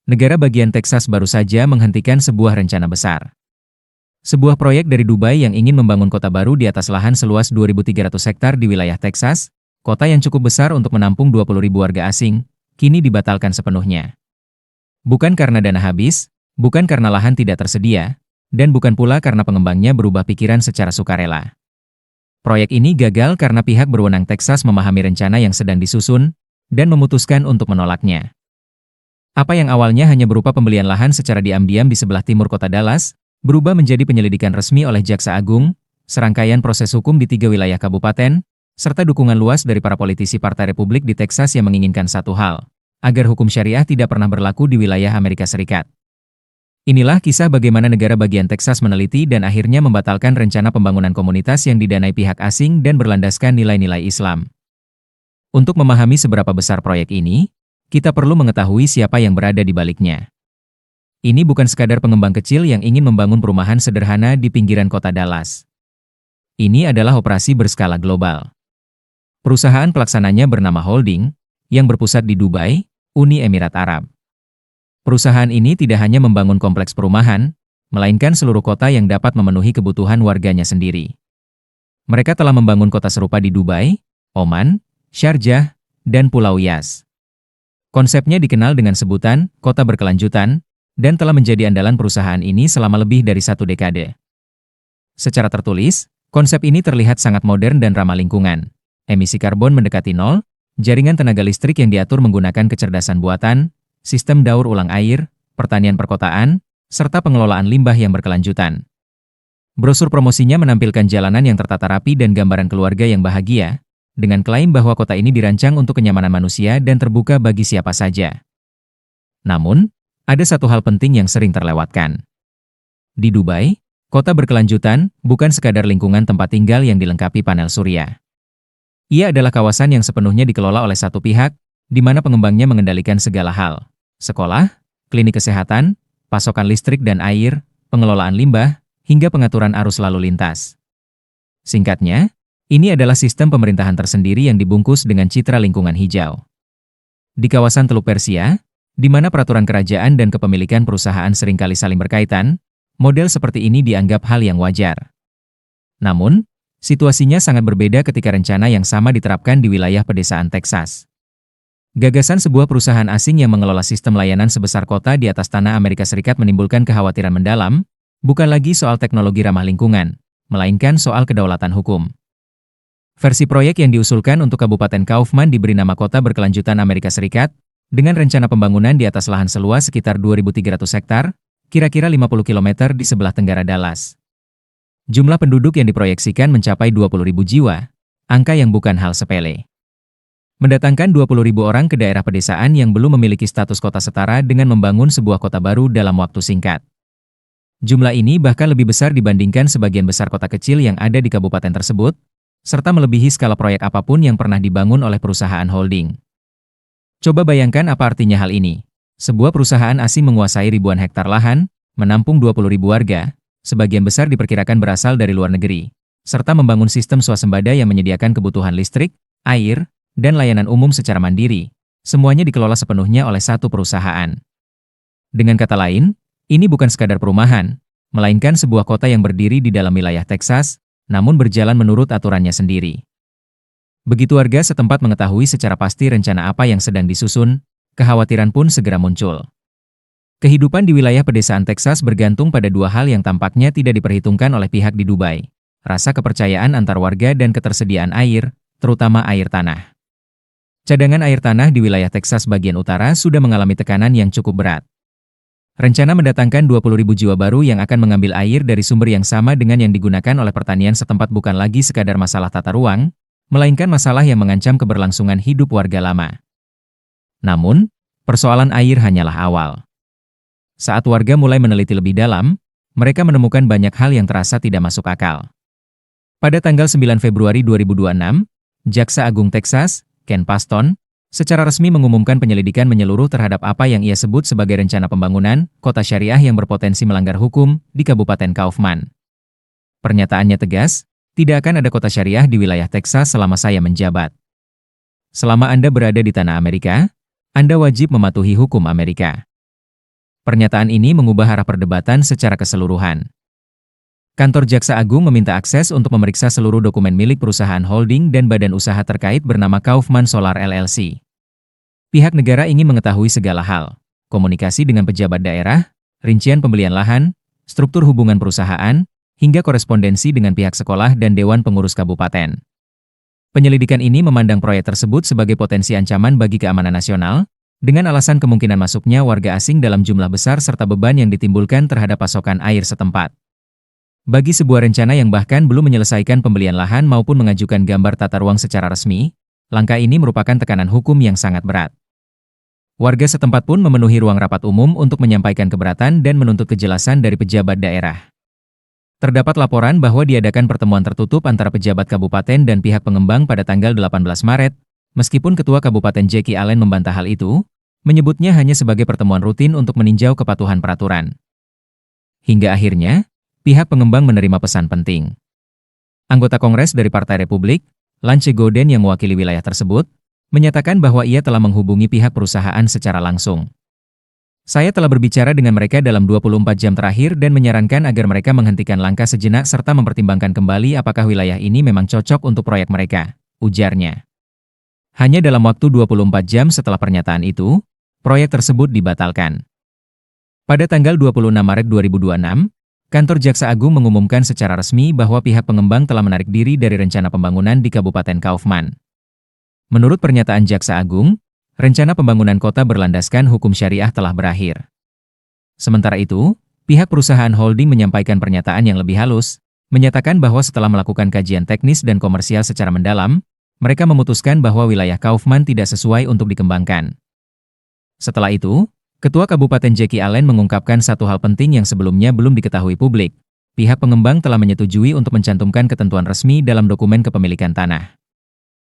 negara bagian Texas baru saja menghentikan sebuah rencana besar. Sebuah proyek dari Dubai yang ingin membangun kota baru di atas lahan seluas 2.300 hektar di wilayah Texas, kota yang cukup besar untuk menampung 20.000 warga asing, kini dibatalkan sepenuhnya. Bukan karena dana habis, bukan karena lahan tidak tersedia, dan bukan pula karena pengembangnya berubah pikiran secara sukarela. Proyek ini gagal karena pihak berwenang Texas memahami rencana yang sedang disusun, dan memutuskan untuk menolaknya. Apa yang awalnya hanya berupa pembelian lahan secara diam-diam di sebelah timur kota Dallas, berubah menjadi penyelidikan resmi oleh Jaksa Agung, serangkaian proses hukum di 3 wilayah kabupaten, serta dukungan luas dari para politisi Partai Republik di Texas yang menginginkan satu hal, agar hukum syariah tidak pernah berlaku di wilayah Amerika Serikat. Inilah kisah bagaimana negara bagian Texas meneliti dan akhirnya membatalkan rencana pembangunan komunitas yang didanai pihak asing dan berlandaskan nilai-nilai Islam. Untuk memahami seberapa besar proyek ini, kita perlu mengetahui siapa yang berada di baliknya. Ini bukan sekadar pengembang kecil yang ingin membangun perumahan sederhana di pinggiran kota Dallas. Ini adalah operasi berskala global. Perusahaan pelaksananya bernama Holding, yang berpusat di Dubai, Uni Emirat Arab. Perusahaan ini tidak hanya membangun kompleks perumahan, melainkan seluruh kota yang dapat memenuhi kebutuhan warganya sendiri. Mereka telah membangun kota serupa di Dubai, Oman, Sharjah, dan Pulau Yas. Konsepnya dikenal dengan sebutan kota berkelanjutan, dan telah menjadi andalan perusahaan ini selama lebih dari 1 dekade. Secara tertulis, konsep ini terlihat sangat modern dan ramah lingkungan. Emisi karbon mendekati nol, jaringan tenaga listrik yang diatur menggunakan kecerdasan buatan, sistem daur ulang air, pertanian perkotaan, serta pengelolaan limbah yang berkelanjutan. Brosur promosinya menampilkan jalanan yang tertata rapi dan gambaran keluarga yang bahagia, dengan klaim bahwa kota ini dirancang untuk kenyamanan manusia dan terbuka bagi siapa saja. Namun, ada satu hal penting yang sering terlewatkan. Di Dubai, kota berkelanjutan bukan sekadar lingkungan tempat tinggal yang dilengkapi panel surya. Ia adalah kawasan yang sepenuhnya dikelola oleh satu pihak, di mana pengembangnya mengendalikan segala hal: sekolah, klinik kesehatan, pasokan listrik dan air, pengelolaan limbah, hingga pengaturan arus lalu lintas. Singkatnya, ini adalah sistem pemerintahan tersendiri yang dibungkus dengan citra lingkungan hijau. Di kawasan Teluk Persia, di mana peraturan kerajaan dan kepemilikan perusahaan seringkali saling berkaitan, model seperti ini dianggap hal yang wajar. Namun, situasinya sangat berbeda ketika rencana yang sama diterapkan di wilayah pedesaan Texas. Gagasan sebuah perusahaan asing yang mengelola sistem layanan sebesar kota di atas tanah Amerika Serikat menimbulkan kekhawatiran mendalam, bukan lagi soal teknologi ramah lingkungan, melainkan soal kedaulatan hukum. Versi proyek yang diusulkan untuk Kabupaten Kaufman diberi nama Kota Berkelanjutan Amerika Serikat, dengan rencana pembangunan di atas lahan seluas sekitar 2.300 hektar, kira-kira 50 km di sebelah tenggara Dallas. Jumlah penduduk yang diproyeksikan mencapai 20.000 jiwa, angka yang bukan hal sepele. Mendatangkan 20.000 orang ke daerah pedesaan yang belum memiliki status kota setara dengan membangun sebuah kota baru dalam waktu singkat. Jumlah ini bahkan lebih besar dibandingkan sebagian besar kota kecil yang ada di kabupaten tersebut, serta melebihi skala proyek apapun yang pernah dibangun oleh perusahaan holding. Coba bayangkan apa artinya hal ini. Sebuah perusahaan asing menguasai ribuan hektar lahan, menampung 20.000 warga, sebagian besar diperkirakan berasal dari luar negeri, serta membangun sistem swasembada yang menyediakan kebutuhan listrik, air, dan layanan umum secara mandiri. Semuanya dikelola sepenuhnya oleh satu perusahaan. Dengan kata lain, ini bukan sekadar perumahan, melainkan sebuah kota yang berdiri di dalam wilayah Texas, namun berjalan menurut aturannya sendiri. Begitu warga setempat mengetahui secara pasti rencana apa yang sedang disusun, kekhawatiran pun segera muncul. Kehidupan di wilayah pedesaan Texas bergantung pada dua hal yang tampaknya tidak diperhitungkan oleh pihak di Dubai: rasa kepercayaan antar warga dan ketersediaan air, terutama air tanah. Cadangan air tanah di wilayah Texas bagian utara sudah mengalami tekanan yang cukup berat. Rencana mendatangkan 20.000 jiwa baru yang akan mengambil air dari sumber yang sama dengan yang digunakan oleh pertanian setempat bukan lagi sekadar masalah tata ruang, melainkan masalah yang mengancam keberlangsungan hidup warga lama. Namun, persoalan air hanyalah awal. Saat warga mulai meneliti lebih dalam, mereka menemukan banyak hal yang terasa tidak masuk akal. Pada tanggal 9 Februari 2026, Jaksa Agung Texas, Ken Paston, secara resmi mengumumkan penyelidikan menyeluruh terhadap apa yang ia sebut sebagai rencana pembangunan kota syariah yang berpotensi melanggar hukum di Kabupaten Kaufman. Pernyataannya tegas, tidak akan ada kota syariah di wilayah Texas selama saya menjabat. Selama Anda berada di tanah Amerika, Anda wajib mematuhi hukum Amerika. Pernyataan ini mengubah arah perdebatan secara keseluruhan. Kantor Jaksa Agung meminta akses untuk memeriksa seluruh dokumen milik perusahaan holding dan badan usaha terkait bernama Kaufman Solar LLC. Pihak negara ingin mengetahui segala hal, komunikasi dengan pejabat daerah, rincian pembelian lahan, struktur hubungan perusahaan, hingga korespondensi dengan pihak sekolah dan Dewan Pengurus Kabupaten. Penyelidikan ini memandang proyek tersebut sebagai potensi ancaman bagi keamanan nasional, dengan alasan kemungkinan masuknya warga asing dalam jumlah besar serta beban yang ditimbulkan terhadap pasokan air setempat. Bagi sebuah rencana yang bahkan belum menyelesaikan pembelian lahan maupun mengajukan gambar tata ruang secara resmi, langkah ini merupakan tekanan hukum yang sangat berat. Warga setempat pun memenuhi ruang rapat umum untuk menyampaikan keberatan dan menuntut kejelasan dari pejabat daerah. Terdapat laporan bahwa diadakan pertemuan tertutup antara pejabat kabupaten dan pihak pengembang pada tanggal 18 Maret, meskipun Ketua Kabupaten Jackie Allen membantah hal itu, menyebutnya hanya sebagai pertemuan rutin untuk meninjau kepatuhan peraturan. Hingga akhirnya, pihak pengembang menerima pesan penting. Anggota Kongres dari Partai Republik, Lance Godin yang mewakili wilayah tersebut, menyatakan bahwa ia telah menghubungi pihak perusahaan secara langsung. Saya telah berbicara dengan mereka dalam 24 jam terakhir dan menyarankan agar mereka menghentikan langkah sejenak serta mempertimbangkan kembali apakah wilayah ini memang cocok untuk proyek mereka, ujarnya. Hanya dalam waktu 24 jam setelah pernyataan itu, proyek tersebut dibatalkan. Pada tanggal 26 Maret 2026, Kantor Jaksa Agung mengumumkan secara resmi bahwa pihak pengembang telah menarik diri dari rencana pembangunan di Kabupaten Kaufman. Menurut pernyataan Jaksa Agung, rencana pembangunan kota berlandaskan hukum syariah telah berakhir. Sementara itu, pihak perusahaan holding menyampaikan pernyataan yang lebih halus, menyatakan bahwa setelah melakukan kajian teknis dan komersial secara mendalam, mereka memutuskan bahwa wilayah Kaufman tidak sesuai untuk dikembangkan. Setelah itu, Ketua Kabupaten Jackie Allen mengungkapkan satu hal penting yang sebelumnya belum diketahui publik. Pihak pengembang telah menyetujui untuk mencantumkan ketentuan resmi dalam dokumen kepemilikan tanah.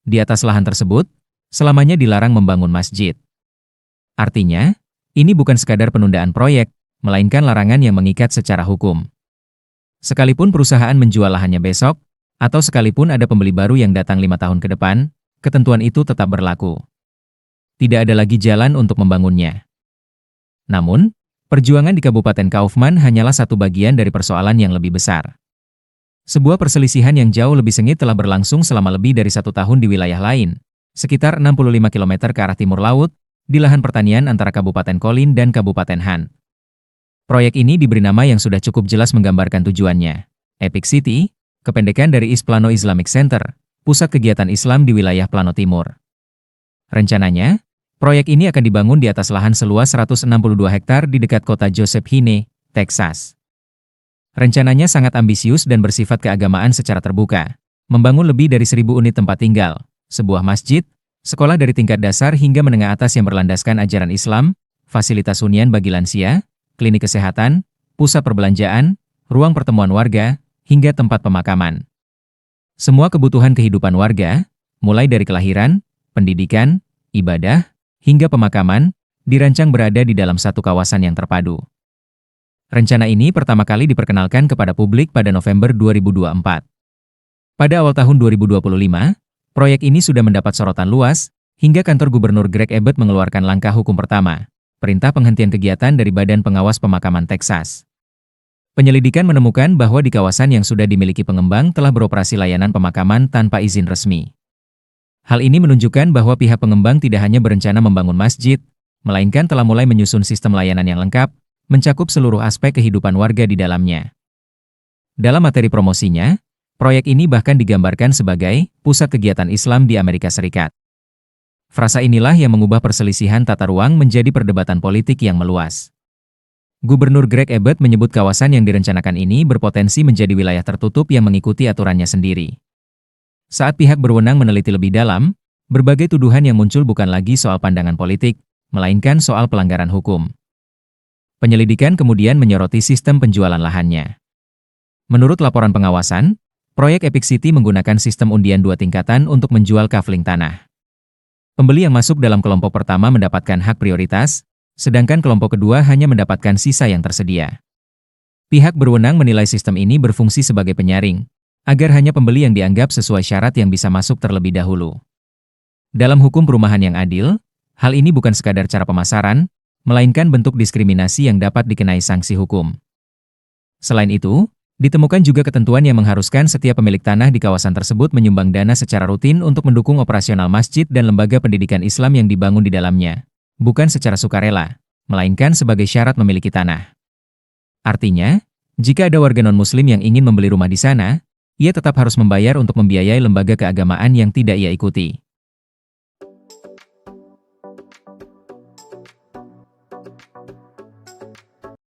Di atas lahan tersebut, selamanya dilarang membangun masjid. Artinya, ini bukan sekadar penundaan proyek, melainkan larangan yang mengikat secara hukum. Sekalipun perusahaan menjual lahannya besok, atau sekalipun ada pembeli baru yang datang 5 tahun ke depan, ketentuan itu tetap berlaku. Tidak ada lagi jalan untuk membangunnya. Namun, perjuangan di Kabupaten Kaufman hanyalah satu bagian dari persoalan yang lebih besar. Sebuah perselisihan yang jauh lebih sengit telah berlangsung selama lebih dari 1 tahun di wilayah lain, sekitar 65 km ke arah timur laut, di lahan pertanian antara Kabupaten Kolin dan Kabupaten Han. Proyek ini diberi nama yang sudah cukup jelas menggambarkan tujuannya, Epic City, kependekan dari East Plano Islamic Center, pusat kegiatan Islam di wilayah Plano Timur. Rencananya, proyek ini akan dibangun di atas lahan seluas 162 hektar di dekat kota Josephine, Texas. Rencananya sangat ambisius dan bersifat keagamaan secara terbuka, membangun lebih dari 1.000 unit tempat tinggal, sebuah masjid, sekolah dari tingkat dasar hingga menengah atas yang berlandaskan ajaran Islam, fasilitas hunian bagi lansia, klinik kesehatan, pusat perbelanjaan, ruang pertemuan warga, hingga tempat pemakaman. Semua kebutuhan kehidupan warga, mulai dari kelahiran, pendidikan, ibadah, hingga pemakaman, dirancang berada di dalam satu kawasan yang terpadu. Rencana ini pertama kali diperkenalkan kepada publik pada November 2024. Pada awal tahun 2025, proyek ini sudah mendapat sorotan luas, hingga kantor Gubernur Greg Abbott mengeluarkan langkah hukum pertama, perintah penghentian kegiatan dari Badan Pengawas Pemakaman Texas. Penyelidikan menemukan bahwa di kawasan yang sudah dimiliki pengembang telah beroperasi layanan pemakaman tanpa izin resmi. Hal ini menunjukkan bahwa pihak pengembang tidak hanya berencana membangun masjid, melainkan telah mulai menyusun sistem layanan yang lengkap, mencakup seluruh aspek kehidupan warga di dalamnya. Dalam materi promosinya, proyek ini bahkan digambarkan sebagai pusat kegiatan Islam di Amerika Serikat. Frasa inilah yang mengubah perselisihan tata ruang menjadi perdebatan politik yang meluas. Gubernur Greg Abbott menyebut kawasan yang direncanakan ini berpotensi menjadi wilayah tertutup yang mengikuti aturannya sendiri. Saat pihak berwenang meneliti lebih dalam, berbagai tuduhan yang muncul bukan lagi soal pandangan politik, melainkan soal pelanggaran hukum. Penyelidikan kemudian menyoroti sistem penjualan lahannya. Menurut laporan pengawasan, proyek Epic City menggunakan sistem undian 2 tingkatan untuk menjual kafling tanah. Pembeli yang masuk dalam kelompok pertama mendapatkan hak prioritas, sedangkan kelompok kedua hanya mendapatkan sisa yang tersedia. Pihak berwenang menilai sistem ini berfungsi sebagai penyaring, agar hanya pembeli yang dianggap sesuai syarat yang bisa masuk terlebih dahulu. Dalam hukum perumahan yang adil, hal ini bukan sekadar cara pemasaran, melainkan bentuk diskriminasi yang dapat dikenai sanksi hukum. Selain itu, ditemukan juga ketentuan yang mengharuskan setiap pemilik tanah di kawasan tersebut menyumbang dana secara rutin untuk mendukung operasional masjid dan lembaga pendidikan Islam yang dibangun di dalamnya, bukan secara sukarela, melainkan sebagai syarat memiliki tanah. Artinya, jika ada warga non-muslim yang ingin membeli rumah di sana, ia tetap harus membayar untuk membiayai lembaga keagamaan yang tidak ia ikuti.